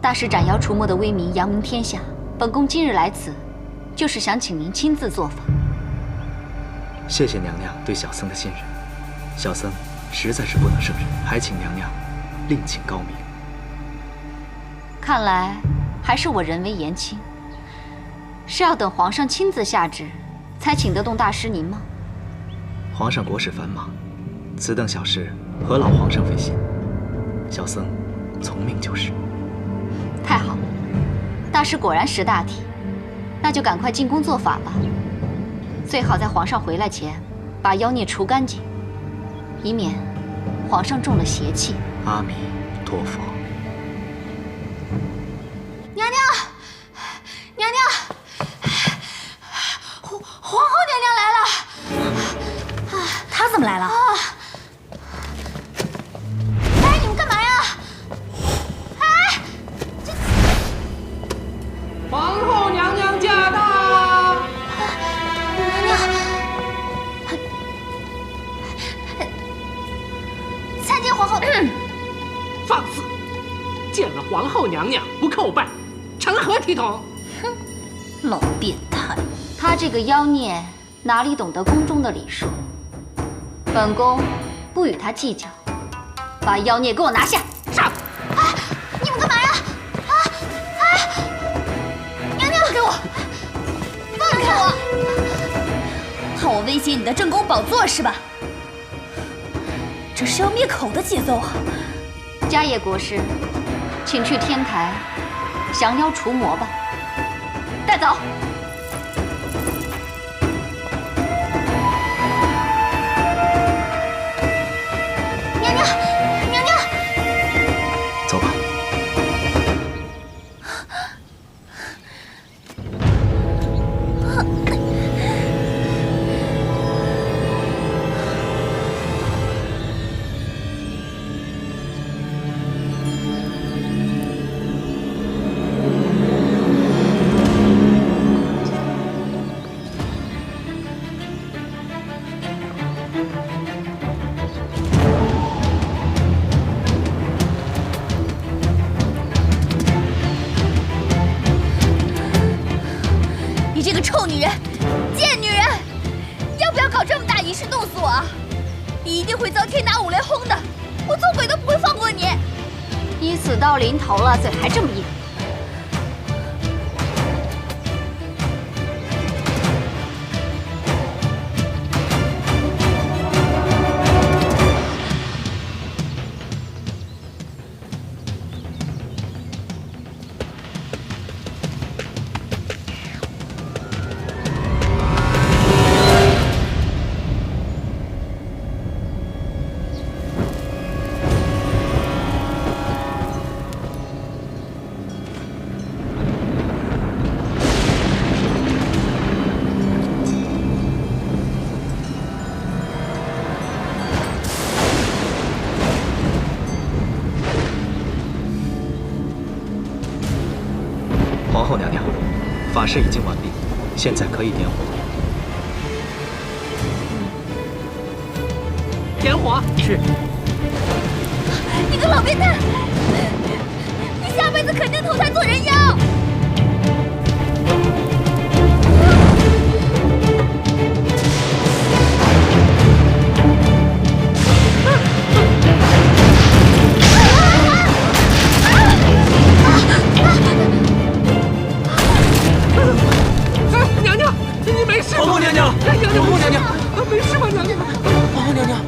大师斩妖除魔的威名扬名天下，本宫今日来此，就是想请您亲自做法。谢谢娘娘对小僧的信任，小僧实在是不能胜任，还请娘娘另请高明。看来还是我人微言轻，是要等皇上亲自下旨，才请得动大师您吗？皇上国事繁忙，此等小事何劳皇上费心？小僧从命就是。太好了，大师果然识大体，那就赶快进宫做法吧。最好在皇上回来前把妖孽除干净，以免皇上中了邪气。阿弥陀佛。娘娘，娘娘，皇后娘娘来了。她怎么来了？哎，你们干嘛呀？哎，这皇后娘娘驾到！娘娘，参见皇后。放肆！见了皇后娘娘不叩拜，成何体统？哼，老变态！他这个妖孽哪里懂得宫中的礼数？本宫不与他计较，把妖孽给我拿下！上！哎，你们干嘛呀？啊！哎，娘娘，给我，放开我！怕我威胁你的正宫宝座是吧？这是要灭口的节奏啊！迦叶国师，请去天台降妖除魔吧。带走。娘娘，娘娘，走吧。你这个臭女人，贱女人，要不要搞这么大仪式弄死我啊？你一定会遭天打五雷轰的，我做鬼都不会放过你！你死到临头了，嘴还这么硬。皇后娘娘，法事已经完毕，现在可以点火。点火！是。你个老变态！你下辈子肯定投胎做人妖！娘娘，你没事吧？皇后娘娘，娘娘，皇后娘娘，没事吧？娘娘，皇后娘娘。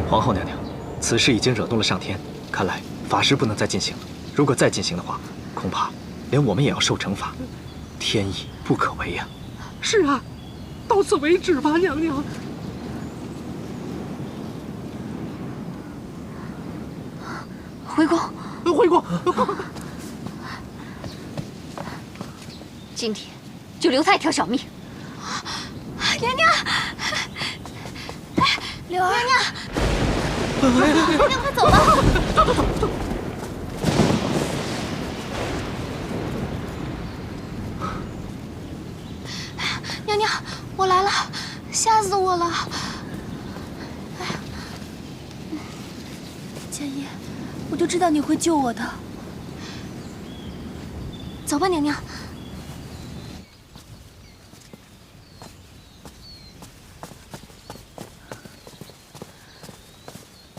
皇后娘娘，此事已经惹动了上天，看来法事不能再进行了。如果再进行的话，恐怕连我们也要受惩罚，天意不可违呀。是啊，到此为止吧，娘娘。回宫，回宫，今天就留他一条小命。娘娘，柳儿，娘娘，娘娘快走吧。走。娘娘，我来了，吓死我了。千叶，我就知道你会救我的。走吧，娘娘。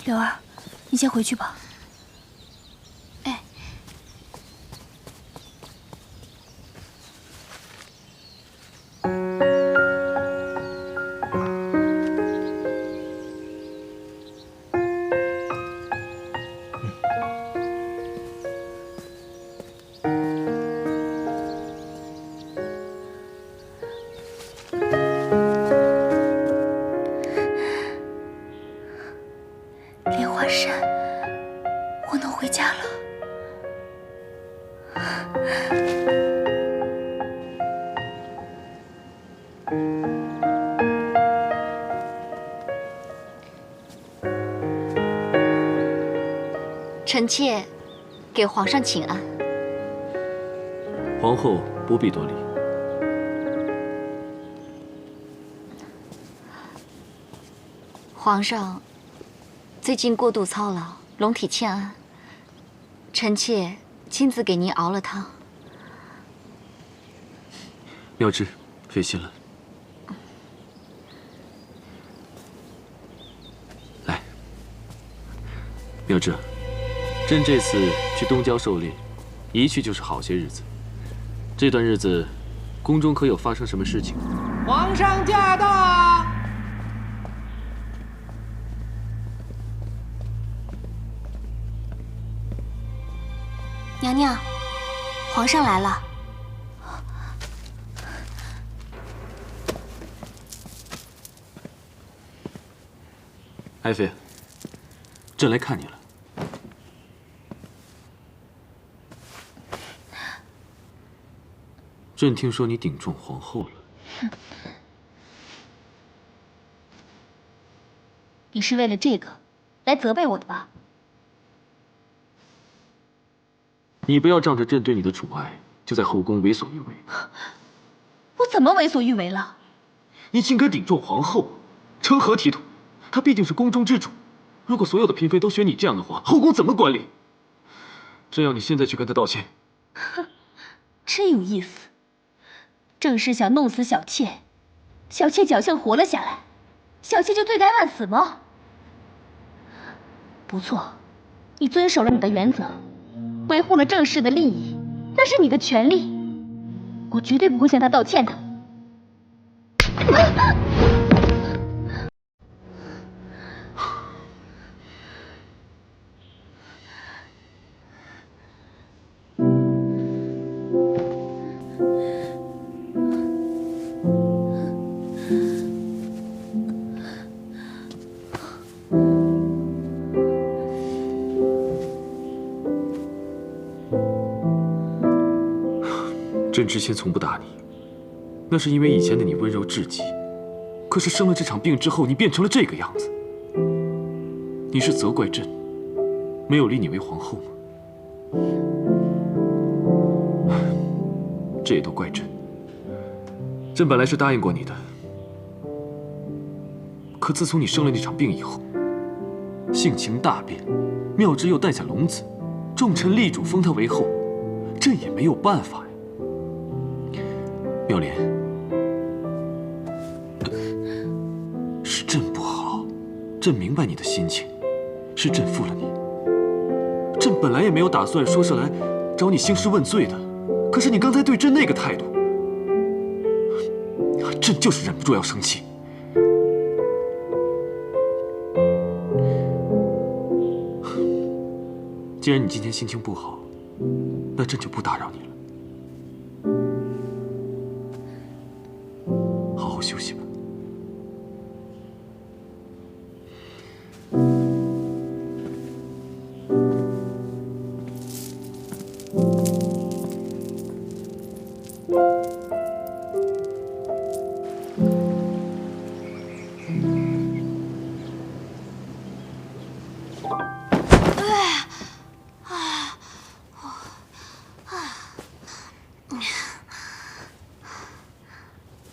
柳儿，你先回去吧。哎。莲花山，我能回家了。臣妾给皇上请安。皇后不必多礼。皇上最近过度操劳，龙体欠安，臣妾亲自给您熬了汤。妙芝，费心了。来，妙芝，朕这次去东郊狩猎，一去就是好些日子。这段日子，宫中可有发生什么事情？皇上驾到！娘娘，皇上来了。爱妃，朕来看你了。朕听说你顶撞皇后了。你是为了这个来责备我的吧？你不要仗着朕对你的宠爱，就在后宫为所欲为。我怎么为所欲为了？你竟敢顶撞皇后，成何体统？她毕竟是宫中之主，如果所有的嫔妃都学你这样的话，后宫怎么管理？朕要你现在去跟她道歉。哼，真有意思。正是想弄死小妾，小妾侥幸活了下来，小妾就罪该万死吗？不错，你遵守了你的原则，维护了正室的利益，那是你的权利，我绝对不会向他道歉的。朕之前从不打你，那是因为以前的你温柔至极。可是生了这场病之后，你变成了这个样子。你是责怪朕没有立你为皇后吗？这也都怪朕。朕本来是答应过你的，可自从你生了那场病以后，性情大变，妙芝又诞下龙子，重臣力主封她为后，朕也没有办法呀。妙莲，是朕不好，朕明白你的心情，是朕负了你。朕本来也没有打算说是来找你兴师问罪的，可是你刚才对朕那个态度，朕就是忍不住要生气。既然你今天心情不好，那朕就不打扰你了。好好休息吧。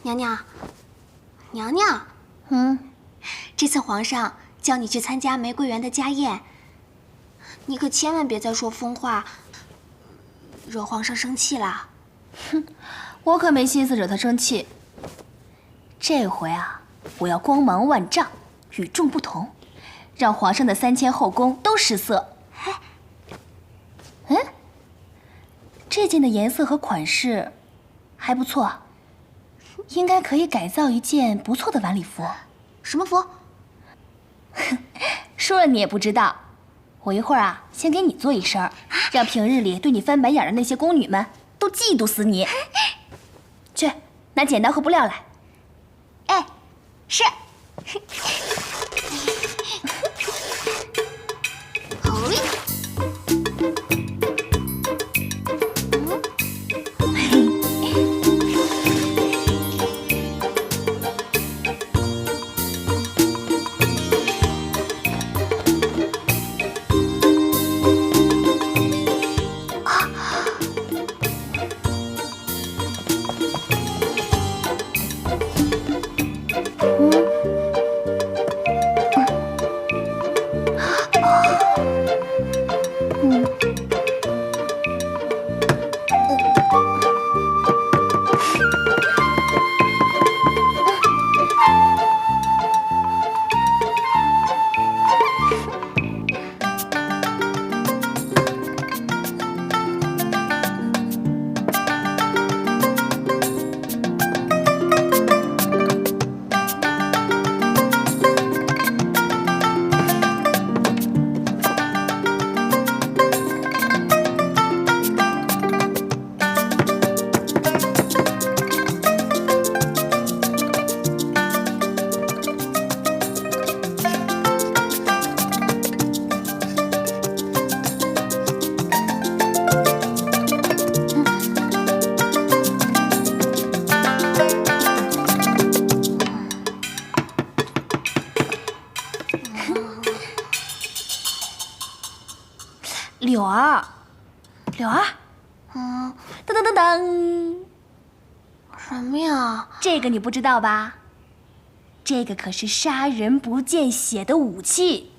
娘娘，娘娘，这次皇上叫你去参加玫瑰园的家宴，你可千万别再说疯话，惹皇上生气啦。哼，我可没心思惹他生气。这回啊，我要光芒万丈，与众不同，让皇上的3000后宫都失色。嗯，这件的颜色和款式还不错，应该可以改造一件不错的晚礼服。什么服？说了你也不知道。我一会儿啊，先给你做一身，让平日里对你翻白眼的那些宫女们都嫉妒死你。去，拿剪刀和布料来。哎，是。好嘞。柳儿，柳儿，当当当当，什么呀？这个你不知道吧？这个可是杀人不见血的武器，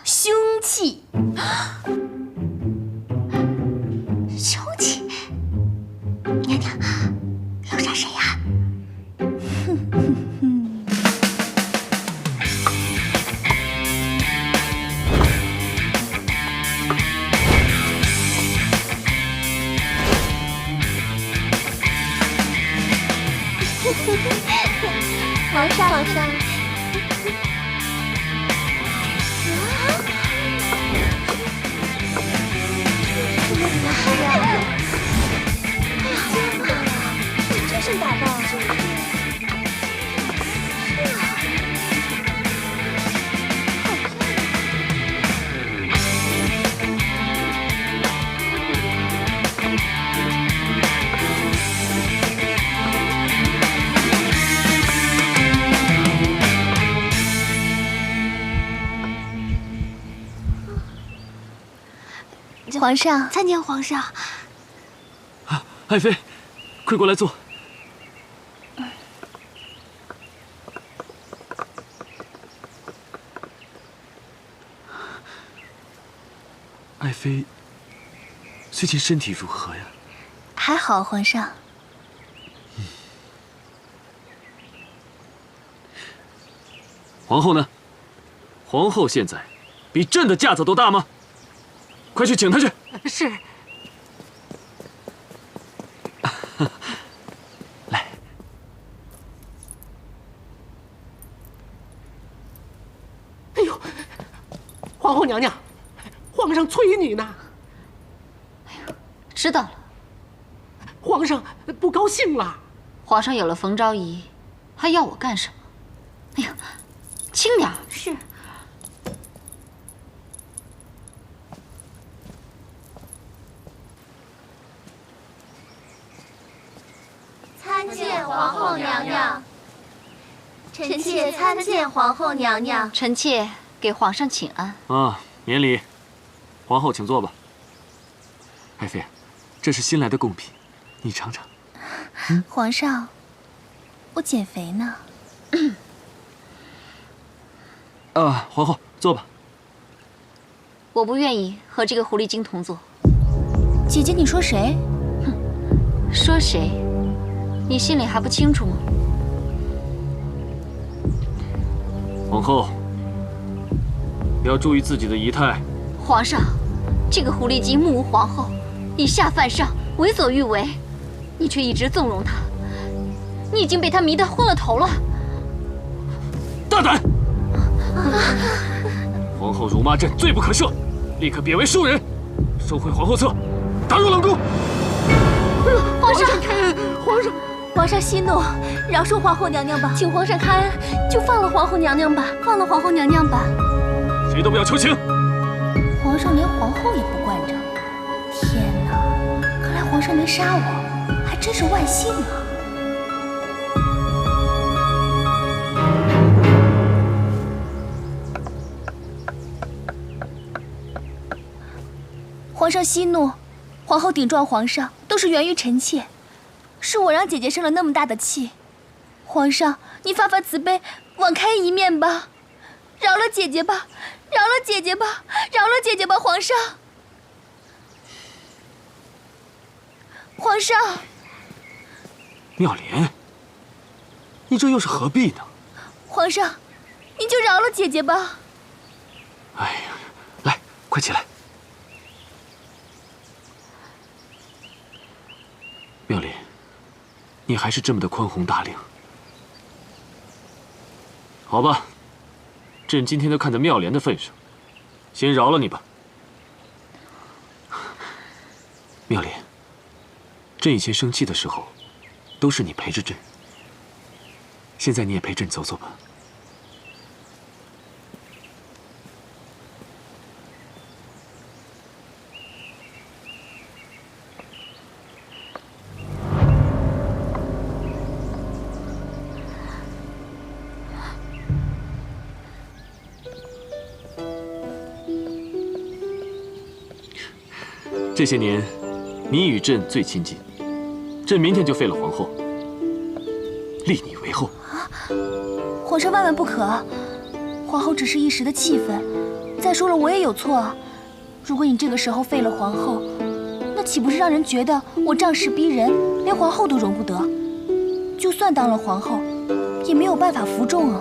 凶器。凶器？娘娘，要杀谁呀？皇上，皇上。真是打扮。皇上，参见皇上。啊，爱妃，快过来坐。爱妃最近身体如何呀？还好，皇上。皇后呢？皇后现在比朕的架子都大吗？快去请她去。是。来。哎呦，皇后娘娘，皇上催你呢。知道了。皇上不高兴了。皇上有了冯昭仪，还要我干什么？哎呀，轻点儿。是。参见皇后娘娘。臣妾参见皇后娘娘。臣妾给皇上请安。啊，免礼。皇后请坐吧。爱妃，这是新来的贡品，你尝尝。皇上，我减肥呢。皇后，坐吧。我不愿意和这个狐狸精同坐。姐姐，你说谁？说谁？你心里还不清楚吗？皇后，要注意自己的仪态。皇上，这个狐狸精目无皇后，以下犯上，为所欲为，你却一直纵容她，你已经被她迷得昏了头了。大胆！皇后辱骂朕，罪不可赦，立刻贬为庶人，收回皇后册，打入冷宫。皇上开恩！皇上息怒，饶恕皇后娘娘吧，请皇上开恩，就放了皇后娘娘吧，放了皇后娘娘吧。谁都不要求情。皇上连皇后也不惯着，天哪！看来皇上没杀我，还真是万幸啊。皇上息怒，皇后顶撞皇上都是源于臣妾，是我让姐姐生了那么大的气。皇上，你发发慈悲，网开一面吧，饶了姐姐吧，饶了姐姐吧，饶了姐姐吧，皇上。皇上，妙莲，你这又是何必呢？皇上，你就饶了姐姐吧。哎呀，来，快起来。妙莲，你还是这么的宽宏大量。好吧，朕今天都看在妙莲的份上，先饶了你吧。妙莲，朕以前生气的时候，都是你陪着朕，现在你也陪朕走走吧。这些年，你与朕最亲近，朕明天就废了皇后，立你为后。皇上万万不可，皇后只是一时的气愤。再说了，我也有错啊。如果你这个时候废了皇后，那岂不是让人觉得我仗势逼人，连皇后都容不得？就算当了皇后，也没有办法服众啊。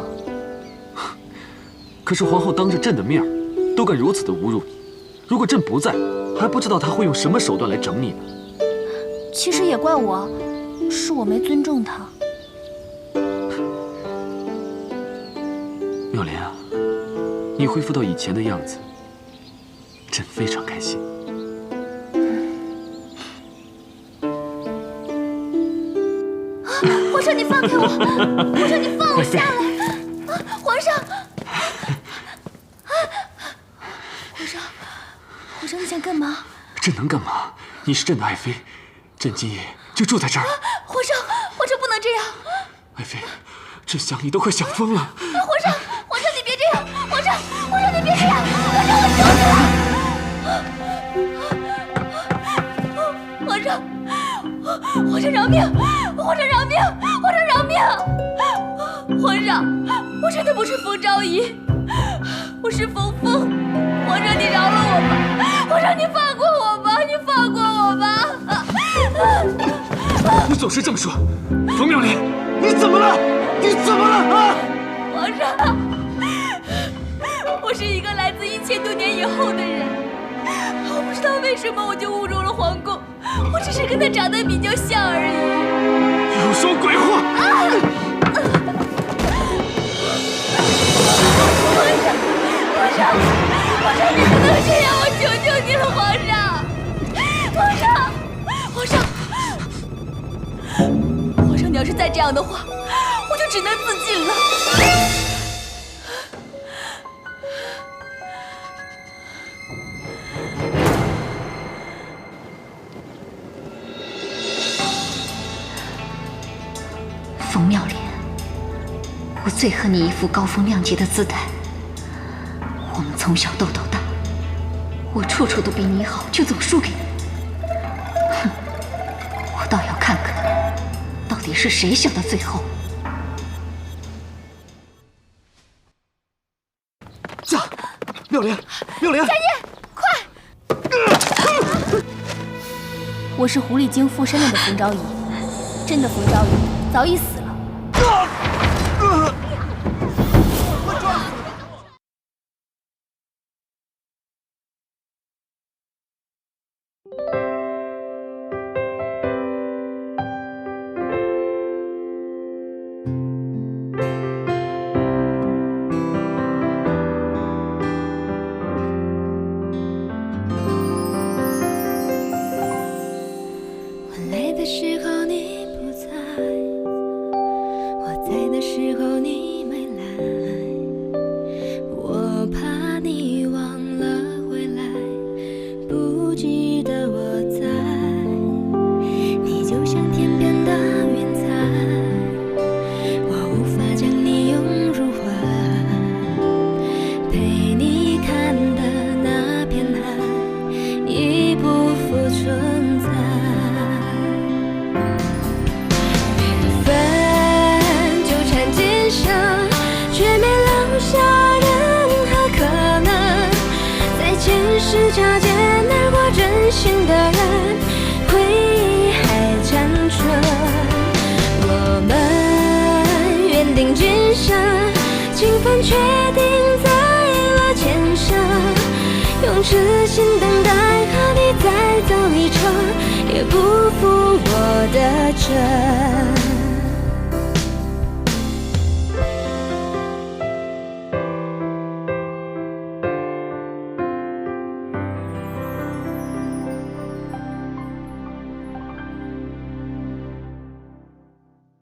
可是皇后当着朕的面都敢如此的侮辱你，如果朕不在，还不知道她会用什么手段来整你呢。其实也怪我，是我没尊重她。妙莲啊，你恢复到以前的样子，朕非常开心。皇上，你放开我！皇上，你放我下来！皇上！皇上，你想干嘛？朕能干嘛？你是朕的爱妃，朕今夜就住在这儿。皇上，不能这样！爱妃，朕想你都快想疯了。皇上，你别这样！皇上，你别这样！皇上，我求你了！皇上，饶命！皇上饶命！皇上饶命！皇上，我真的不是风昭仪，我是冯凤。皇上，你饶了我吧！皇上，你放过我吧！你放过我吧！你总是这么说，冯妙莲，你怎么了？你怎么了啊？皇上，我是一个来自1000多年以后的人，我不知道为什么我就误入了皇宫，我只是跟他长得比较像而已。又说鬼话！皇上，你不能这样，我求求你了，皇上！皇上，你要是再这样的话，我就只能自尽了。冯妙莲，我最恨你一副高风亮节的姿态。我们从小斗到大，我处处都比你好，就总输给你。哼，我倒要看看，到底是谁想到最后。妙莲，妙莲，佳音，快！我是狐狸精附身了的冯昭仪，真的冯昭仪早已死了。是擦肩而过真心的人，回忆还残存。我们缘定今生，情分确定在了前生。用痴心等待，何必再走一程，也不负我的真。